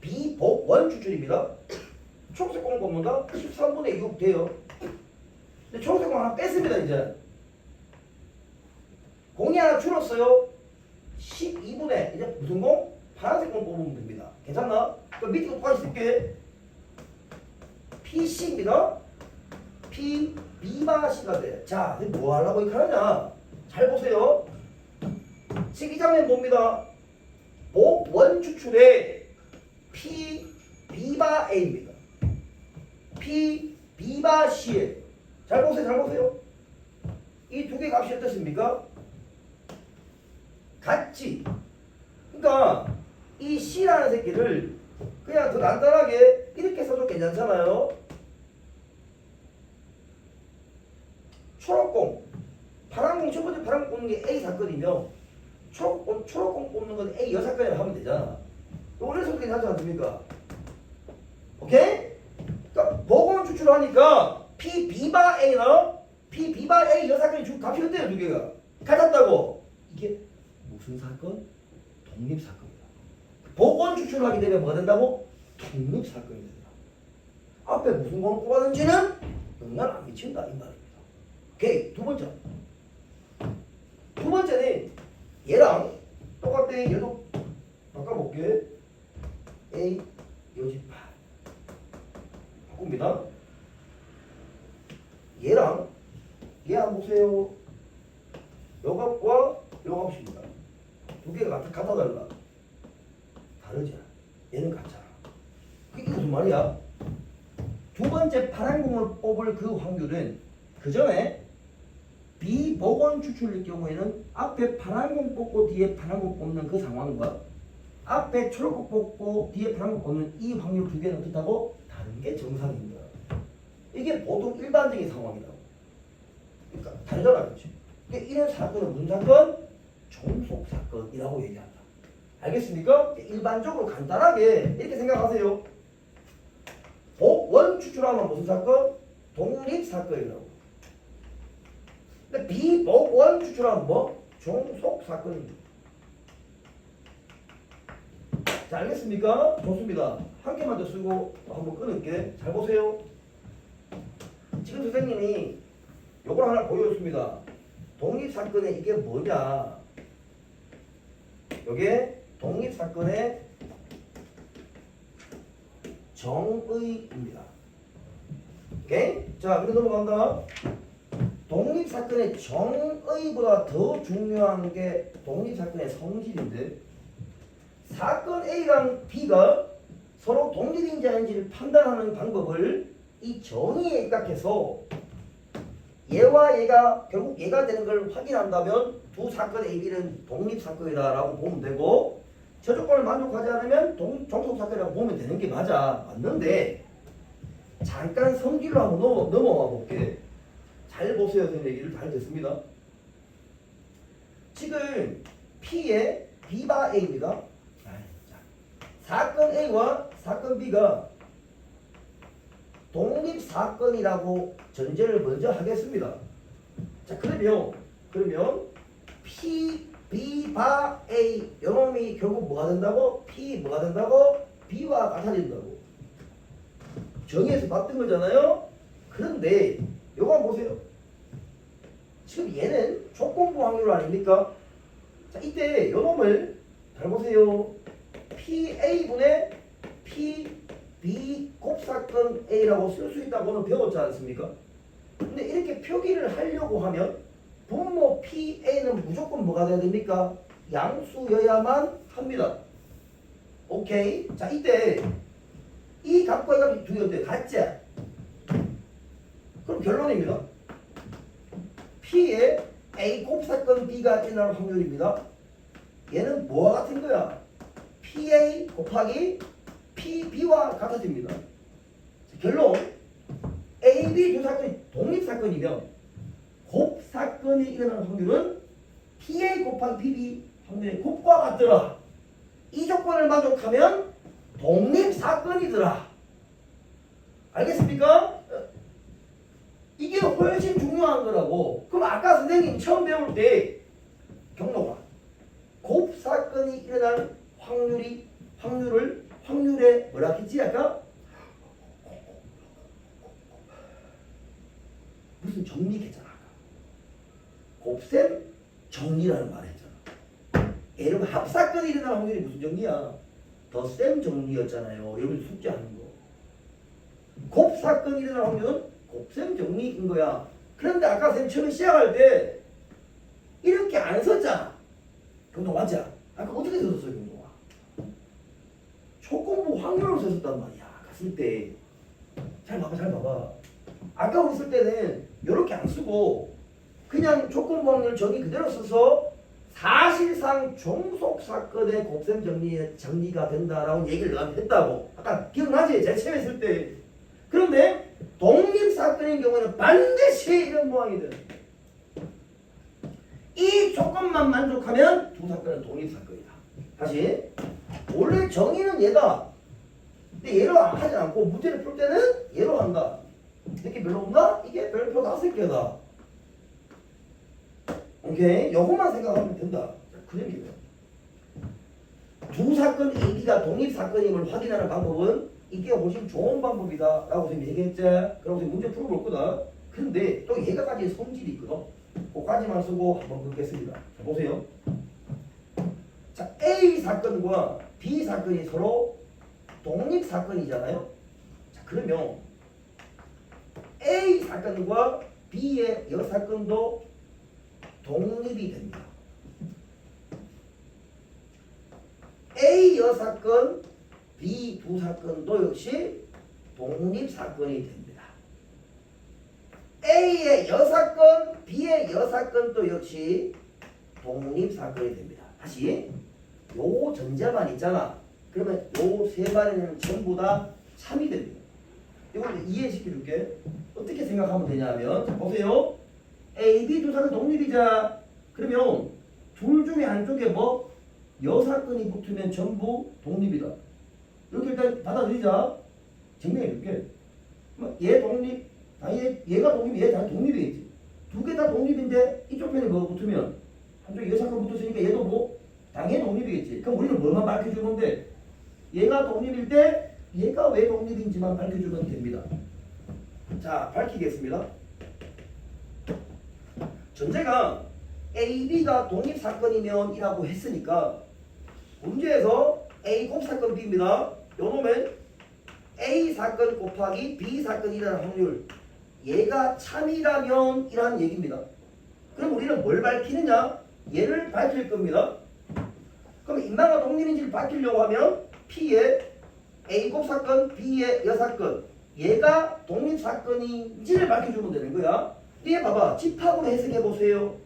비복원 추출입니다. 초록색 공을 뽑는다. 13분의 6 돼요. 근데 초록색 공 하나 뺐습니다. 이제 공이 하나 줄었어요. 12분의 이제 무슨 공? 파란색 공 뽑으면 됩니다. 괜찮나? 그럼 밑에 똑같이 쓸게. PC입니다. B바C가 돼. 자, 뭐 하려고 이렇게 하느냐? 잘 보세요. 지금 이 장면 봅니다. 복원 추출에 B바 A입니다. B바 C에 잘 보세요. 잘 보세요. 이 두 개 값이 어떻습니까? 같지. 그러니까 이 C라는 새끼를 그냥 더 간단하게 이렇게 써도 괜찮잖아요. 초록공, 파란공 첫 번째 파란공 뽑는 게 A 사건이며 초록공 뽑는 건 A 여사건이라고 하면 되잖아. 원래 그렇게 하지 않습니까? 오케이? 그러니까 복원 추출하니까 B바 A나 B바 A 여사건이 준 값이 어때요? 두 개가 같았다고. 이게 무슨 사건? 독립사건이다. 복원 추출하게 되면 뭐가 된다고? 독립사건이 된다. 앞에 무슨 공을 뽑았는지는 영향 안 미친다 이 말입니다. 오케이. 두 번째는 얘랑 똑같아. 얘도 바꿔볼게. A 요지파 보세요. 요 값과 요 값입니다. 두 개가 같아 달라? 다르지. 얘는 같잖아. 그게 무슨 말이야? 두 번째 파란 공을 뽑을 그 확률은 그 전에 비복원 추출일 경우에는 앞에 파란 공 뽑고 뒤에 파란 공 뽑는 그 상황과 앞에 초록공 뽑고 뒤에 파란 공 뽑는 이 확률 두 개는 어떻다고? 다른 게 정상입니다. 이게 보통 일반적인 상황이다. 그러니까 다르잖아, 그렇지? 그러니까 이런 사건은 무슨 사건? 종속 사건이라고 얘기한다. 알겠습니까? 일반적으로 간단하게 이렇게 생각하세요. 복원 추출하면 무슨 사건? 독립 사건이라고. 근데 비복원 추출하면 뭐? 종속 사건입니다. 자, 알겠습니까? 좋습니다. 한 개만 더 쓰고 한번 끊을게. 잘 보세요. 지금 선생님이 요걸 하나 보여줬습니다. 독립사건에 이게 뭐냐? 요게 독립사건의 정의입니다. 오케이? 자, 그럼 넘어간다. 독립사건의 정의보다 더 중요한 게 독립사건의 성질인데, 사건 A랑 B가 서로 독립인지 아닌지를 판단하는 방법을 이 정의에 입각해서 얘와 얘가 결국 얘가 되는 걸 확인한다면 두 사건 A, B는 독립사건이다라고 보면 되고, 저 조건을 만족하지 않으면 종속사건이라고 보면 되는 게 맞는데, 잠깐 성질로 한번 넘어와 볼게. 잘 보세요. 선생님 얘기를 잘 듣습니다. 지금 P의 B바 A입니다. 사건 A와 사건 B가 독립사건이라고 전제를 먼저 하겠습니다. 자, 그러면 P, B, 바 A 요놈이 결국 뭐가 된다고? P 뭐가 된다고? B와 같아진다고. 정의에서 봤던 거잖아요. 그런데 요거 보세요. 지금 얘는 조건부 확률 아닙니까? 자, 이때 요놈을 잘 보세요. PA분의 PB 곱사건 A라고 쓸 수 있다고는 배웠지 않습니까? 근데 이렇게 표기를 하려고 하면 분모 PA는 무조건 뭐가 돼야 됩니까? 양수여야만 합니다. 오케이? 자, 이때 이 값과 이 값이 두 개인데 같지? 그럼 결론입니다. P의 A 곱사건 B가 일어날 확률입니다. 얘는 뭐와 같은 거야? PA 곱하기 PB와 같아집니다. 결론 AB 두 사건이 독립사건이면 곱사건이 일어나는 확률은 PA 곱하기 PB 확률의 곱과 같더라. 이 조건을 만족하면 독립사건이더라. 알겠습니까? 이게 훨씬 중요한 거라고. 그럼 아까 선생님 처음 배울 때 경로가 곱사건이 일어날 확률에 뭐라 했지 아까? 무슨 정리했잖아. 곱셈 정리라는 말을 했잖아. 여러분 합사건이 일어날 확률이 무슨 정리야? 덧셈 정리였잖아요. 여러분 숙제하는 거. 곱사건이 일어날 확률은 곱셈 정리인 거야. 그런데 아까 선생님 처음에 시작할 때 이렇게 안 썼잖아. 경동 맞지? 아까 어떻게 썼었어요, 경동아? 조건부 확률을 썼단 말이야. 아까 쓸 때. 잘 봐봐. 아까 우리 쓸 때는 이렇게 안 쓰고 그냥 조건부 확률 정의 그대로 써서 사실상 종속사건의 곱셈 정리가 된다라고 얘기를 내가 했다고. 아까 기억나지? 제가 처음에 쓸 때. 그런데 독립사건인 경우는 반드시 이런 모양이 돼. 이 조건만 만족하면 두 사건은 독립사건이다. 다시 원래 정의는 얘다. 근데 얘로 하지 않고 문제를 풀 때는 얘로 한다. 이렇게 별로 없나? 이게 별표 5개다. 오케이? 요것만 생각하면 된다. 그림이에요. 두 사건 AB가 독립사건임을 확인하는 방법은 이게 훨씬 좋은 방법이다 라고 지금 얘기했지. 그럼 지금 문제 풀어볼 거다. 근데 또 얘가 가진 성질이 있거든. 그까지만 쓰고 한번 긋겠습니다. 자, 보세요. 자, A 사건과 B 사건이 서로 독립사건이잖아요. 자, 그러면 A 사건과 B의 여 사건도 독립이 됩니다. A 여사건, B 부사건도 역시 독립사건이 됩니다. A의 여사건, B의 여사건도 역시 독립사건이 됩니다. 다시 요 전제만 있잖아. 그러면 요 세 마리는 전부 다 참이 됩니다. 이걸 이해시켜 줄게. 어떻게 생각하면 되냐면 자, 보세요. A, B 두 사건 독립이자 그러면 둘 중에 한쪽에 뭐 여사건이 붙으면 전부 독립이다. 이렇게 일단 받아들이자. 증명해 줄게. 얘 독립, 얘가 독립, 얘 다 독립이겠지. 두 개 다 독립인데 이쪽 편에 뭐 붙으면 한쪽에 여사건 붙었으니까 얘도 뭐 당연히 독립이겠지. 그럼 우리는 뭐만 밝혀주는데 얘가 독립일 때 얘가 왜 독립인지만 밝혀주면 됩니다. 자, 밝히겠습니다. 전제가 A, B가 독립사건이면 이라고 했으니까 문제에서 A 곱사건 B입니다. 요놈은 A 사건 곱하기 B 사건이라는 확률 얘가 참이라면 이라는 얘기입니다. 그럼 우리는 뭘 밝히느냐? 얘를 밝힐 겁니다. 그럼 인마가 독립인지를 밝히려고 하면 P의 A 곱사건 B의 여사건 얘가 독립사건인지를 밝혀주면 되는 거야. 뒤에 봐봐. 집합으로 해석해 보세요.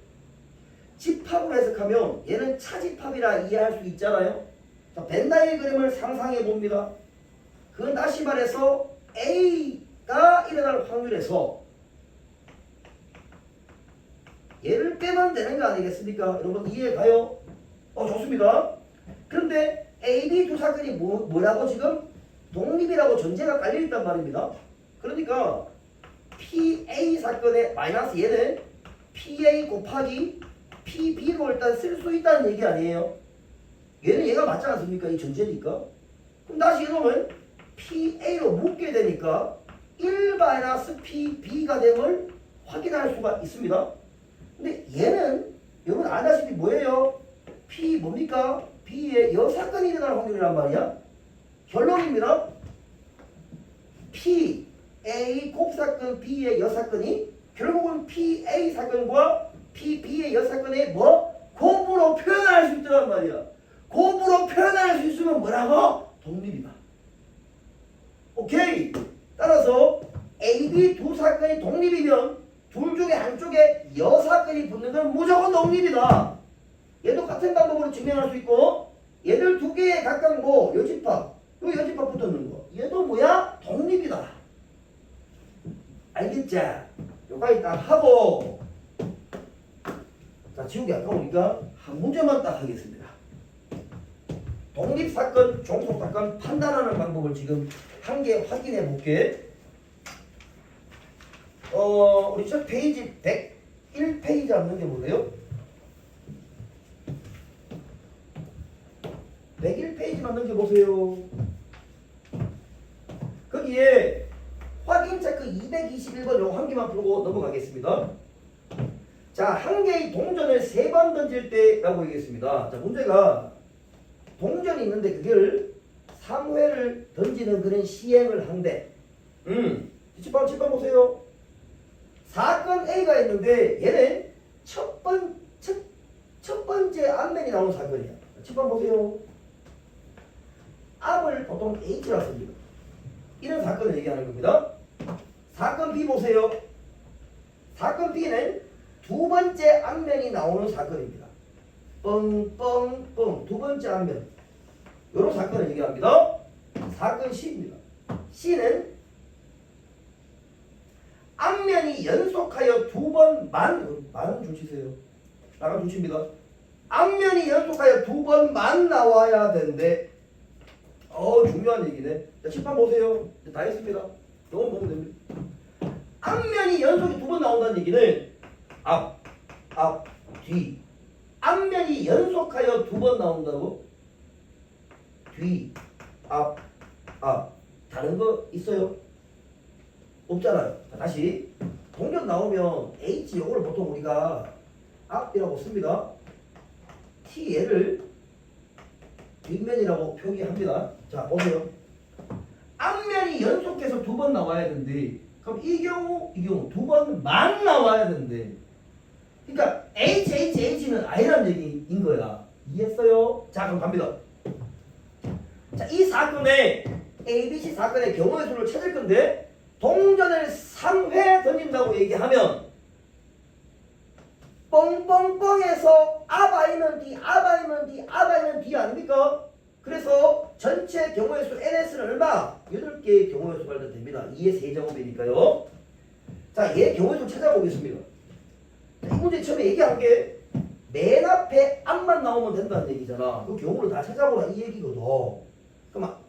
집합으로 해석하면 얘는 차집합이라 이해할 수 있잖아요. 자, 벤다이그램을 상상해 봅니다. 그건 다시 말해서 A가 일어날 확률에서 얘를 빼면 되는 거 아니겠습니까? 여러분 이해 가요? 좋습니다. 그런데 A, B 두 사건이 뭐라고 지금? 독립이라고 전제가 깔려있단 말입니다. 그러니까 PA 사건의 마이너스 얘는 PA 곱하기 PB로 일단 쓸 수 있다는 얘기 아니에요? 얘는 얘가 맞지 않습니까? 이 전제니까. 그럼 다시 이놈은 PA로 묶게 되니까 1-PB가 됨을 확인할 수가 있습니다. 근데 얘는 여러분 아다시피 뭐예요? P 뭡니까? B의 여사건이 일어날 확률이란 말이야. 결론입니다. P, A 곱사건 B의 여사건이 결국은 PA 사건과 PB의 여사건의 곱으로 표현할 수 있단 말이야. 곱으로 표현할 수 있으면 뭐라고? 독립이다. 오케이. 따라서 A, B 두 사건이 독립이면 둘 중에 한쪽에 여사건이 붙는 건 무조건 독립이다. 얘도 같은 방법으로 증명할 수 있고 얘들 두 개에 각각 여집합 요 여집합 붙었는 거 얘도 뭐야? 독립이다. 알겠지? 요까지 딱 하고 자 지우기 아까우니까 한 문제만 딱 하겠습니다. 독립사건, 종속사건 판단하는 방법을 지금 한 개 확인해 볼게. 우리 첫 페이지 101페이지 한번 넘겨볼래요? 101페이지만 넘겨보세요. 거기에 확인 체크 221번 요 한 개만 풀고 넘어가겠습니다. 자, 한 개의 동전을 3번 던질 때라고 얘기했습니다. 자, 문제가 동전이 있는데 그걸 3회를 던지는 그런 시행을 한대. 7번 보세요. 사건 A가 있는데 얘는 첫 번째 앞면이 나오는 사건이야. 7번 보세요. 앞을 보통 H라 씁니다. 이런 사건을 얘기하는 겁니다. 사건 B 보세요. 사건 B는 두 번째 앞면이 나오는 사건입니다. 뻥뻥뻥 두 번째 앞면. 이런 사건을 얘기합니다. 사건 C입니다. C는 앞면이 연속하여 두 번만 조치세요. 나가 조치입니다. 앞면이 연속하여 두 번만 나와야 되는데 중요한 얘기네. 자, 칠판 보세요. 다 했습니다. 이건 보면 됩니다. 앞면이 연속이 두 번 나온다는 얘기는 앞, 뒤. 앞면이 연속하여 두 번 나온다고? 뒤, 앞. 다른 거 있어요? 없잖아요. 자, 다시 동전 나오면 H 요거를 보통 우리가 앞이라고 씁니다. T 얘를 뒷면이라고 표기합니다. 자, 보세요. 앞면이 연속해서 두 번 나와야 되는데 그럼 이 경우 두 번만 나와야 되는데 그러니까 HHH는 아니라는 얘기인 거야. 이해했어요? 자, 그럼 갑니다. 자, 이 사건의 ABC 사건의 경우의 수를 찾을 건데 동전을 3회 던진다고 얘기하면 뻥뻥뻥에서 아바이면 D, 아바이면 D, 아바이면 D 아닙니까? 그래서 전체 경우의 수 NS는 얼마? 8개의 경우의 수가 됩니다. 2의 세제곱이니까요. 자, 얘 경우의 수 찾아보겠습니다. 자, 이 문제 처음에 얘기한 게 맨 앞에 앞만 나오면 된다는 얘기잖아. 그 경우를 다 찾아보라 이 얘기거든. 그럼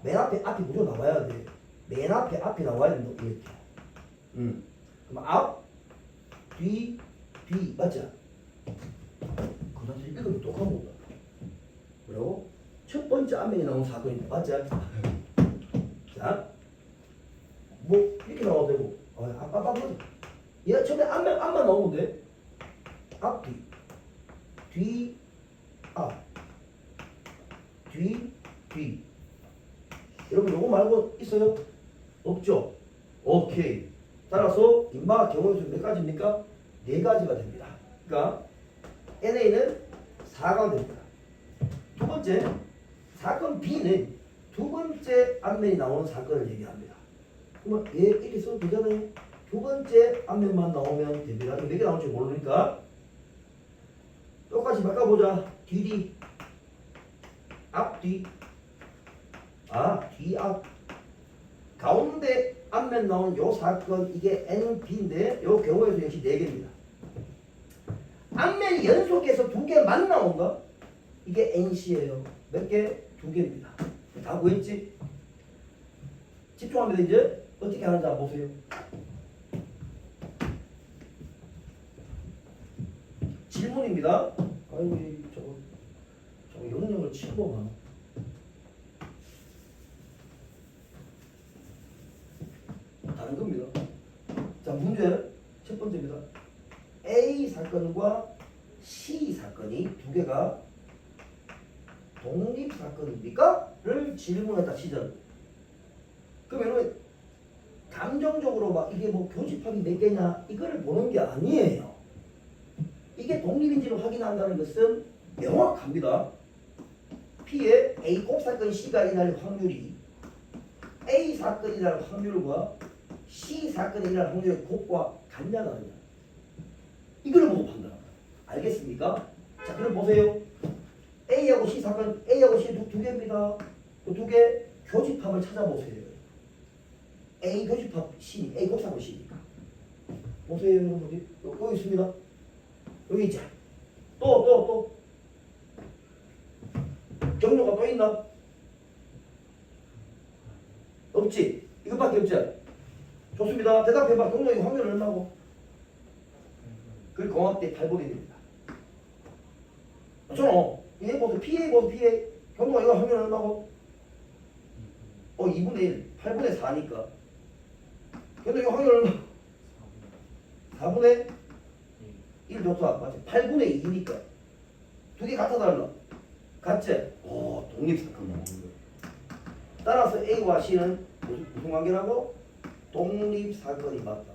맨 앞이 무조건 나와야 돼. 맨 앞이 나와야 된다 이렇게. 그럼 앞, 뒤, 맞죠? 그 사실 읽으면 똑같은 거다. 뭐라고? 첫 번째 앞면이 나온 사건인데 맞죠? 자, 뭐 이렇게 나와도 되고, 앞. 얘 처음에 앞만 나오면 돼. 앞, 뒤, 앞, 뒤. 여러분 요거 말고 있어요? 없죠? 오케이. 따라서 인마 경우의 수 몇 가지입니까? 4가지가 됩니다. 그러니까 NA는 4가 됩니다. 두 번째, 사건 B는 두 번째 앞면이 나오는 사건을 얘기합니다. 그러면 얘 이렇게 써도 되잖아요. 두 번째 앞면만 나오면 됩니다. 몇 개 나올지 모르니까 똑같이 바꿔보자. 뒤, 앞, 뒤. 뒤, 앞. 가운데 앞면 나온 요 사건 이게 NB인데 요 경우에서 역시 4개입니다. 앞면이 연속해서 2개만 나온다? 이게 NC예요. 몇 개? 2개입니다. 다 보였지? 집중합니다. 이제 어떻게 하는지 한번 보세요. 질문입니다. 아이고 저거 영역을 침범하나? 다른 겁니다. 자, 문제 첫 번째입니다. A 사건과 C 사건이 2개가 독립 사건입니까? 를 질문했다 시절. 그럼 여러분 감정적으로 막 이게 뭐 교집합이 몇 개냐 이거를 보는 게 아니에요. 이게 독립인지를 확인한다는 것은 명확합니다. P의 A 곱 사건 C가 일어날 확률이 A 사건이 일어날 확률과 C 사건이 일어날 확률의 곱과 같냐 다르냐 이걸 보고 판단합니다. 알겠습니까? 자, 그럼 보세요. A하고 C 사건 A하고 C 두 개입니다. 그 2개 교집합을 찾아보세요. A 교집합 C, A 곱사고 C니까. 보세요, 여러분. 여기 있습니다. 여기 있자. 또. 경로가 또 있나? 없지? 이것밖에 없지? 좋습니다. 대답해봐. 경로의 확률 얼마고? 그 공학대 8번이 됩니다. 맞잖아. 얘 보세요. PA. 경로가 이거 확률 얼마고? 2분의 1. 8분의 4니까. 근데 이거 확률 얼마? 4분의 1 좋다. 맞지? 8분의 2니까. 2개 같아 달라. 같지? 독립사건 나오는 거예요. 따라서 A와 C는 무슨 관계라고? 독립사건이 맞다.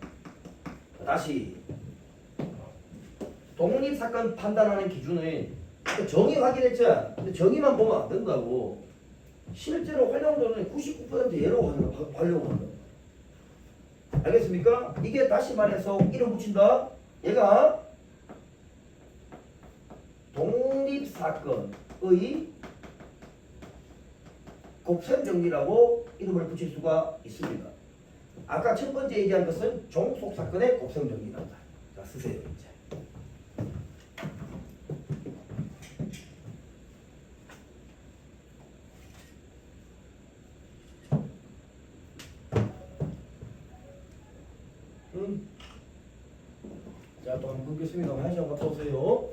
다시 독립사건 판단하는 기준은 정의 확인했죠? 근데 정의만 보면 안 된다고. 실제로 활용도는 99% 얘로 활용한다. 알겠습니까? 이게 다시 말해서 이름 붙인다. 얘가 독립사건의 곱셈정리라고 이름을 붙일 수가 있습니다. 아까 첫 번째 얘기한 것은 종속사건의 곱셈정리란다. 자, 쓰세요. 이제. 자, 또 한번 긋겠습니다. 한 시간 갔다 오세요.